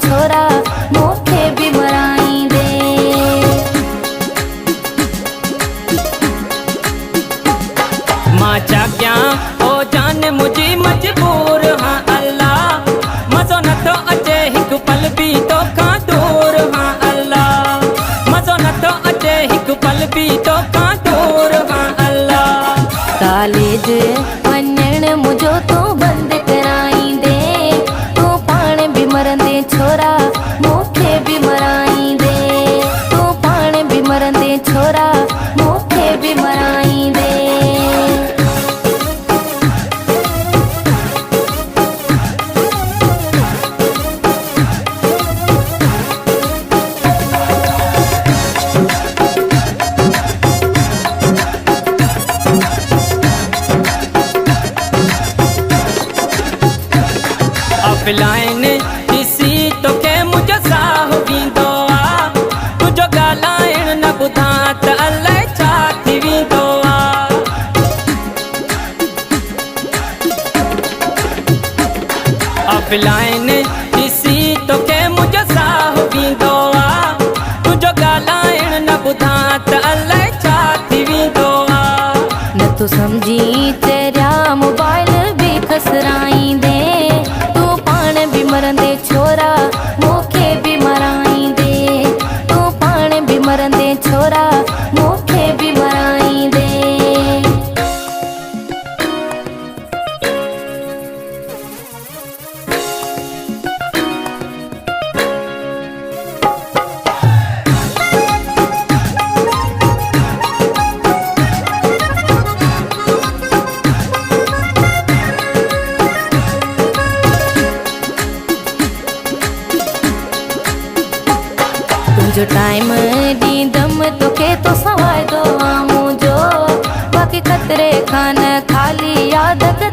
छोरा मूंखे भी मराईंदे। मां छा कयां ओ जान मुझी मजबूर हाँ अल्लाह, मज़ो नथो अचे हिकु पल भी तोखां दूर हाँ अल्लाह, मज़ो नथो अचे हिकु पल भी तोखां दूर हाँ अल्लाह। कॉलेज वञण मुंहिंजो तूं बंदि कराईंदे, तूं पाण बि मरंदे छोरा मूंखे बि मराईंदे, तूं पाण बि मरंदे छोरा मूंखे बि मराईंदे। ऑफलाइन ॾिसी तोखे मुंहिंजो साहु वेंदो आहे, तुंहिंजो ॻाल्हाइण न ॿुधां त अलाए छा थी वेंदो आहे। ऑफलाइन ॾिसी तोखे मुंहिंजो साहु वेंदो आहे, तुंहिंजो ॻाल्हाइण न ॿुधां त अलाए छा थी वेंदो आहे। न तूं सम्झी चरिया मोबाइल बि खसराईंदे, मरंदे छोरा मूंखे बि मराईंदे, तूं पाण बि मरंदे छोरा मूंखे बि मराईंदे। तुंहिंजो टाइम ॾींदमि तोखे तो सवाइदो आहे मुंहिंजो, बाक़ी ख़तरे खां न ख़ाली यादि ते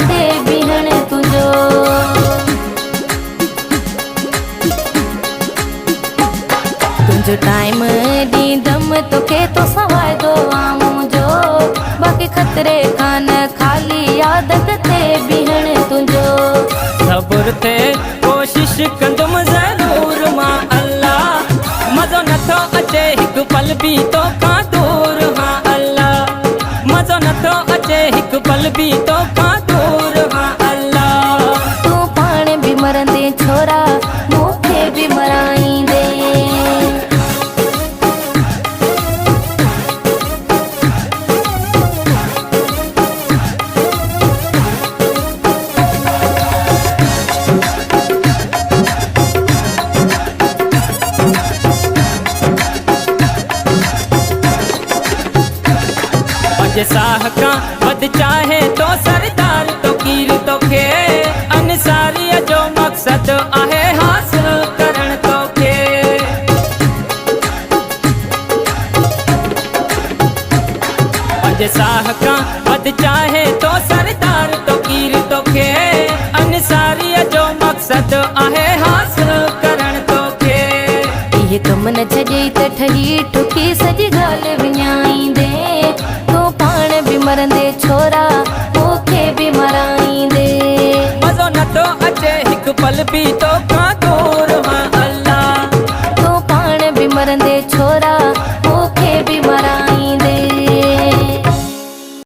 बीहण तुंहिंजो। तुंहिंजो टाइम ॾींदमि तोखे तो सवाइदो आहे मुंहिंजो, बाक़ी ख़तरे खां न ख़ाली यादि ते बीहण तुंहिंजो। सबुर थे कोशिश कंदुमि ज़रूर मां अल्लाह, मज़ो नथो अचे हिकु पल भी तोखां दूर हाँ अल्लाह, मज़ो नथो अचे हिकु पल भी तोखां दूर हाँ अल्लाह। तूं पाण बि मरंदे छोरा मूंखे बि मराईंदे। साह का वध चाहे तो सरदार तो कीर तोखे, अंसारीअ जो मक़सद आहे हासिल करण तोखे। साह का वध चाहे तो सरदार तो कीर तोखे, अंसारीअ जो मक़सद आहे हासिल करण तोखे। इहे कम न छॾे त ठही ठुकी सॼी ॻाल्हि विञाईंदे, पाण बि मरंदे छोरा मूंखे बि मराईंदे। मज़ो नथो अचे हिकु पल भी तोखां दूर हाँ अल्लाह, तूं पाण बि मरंदे छोरा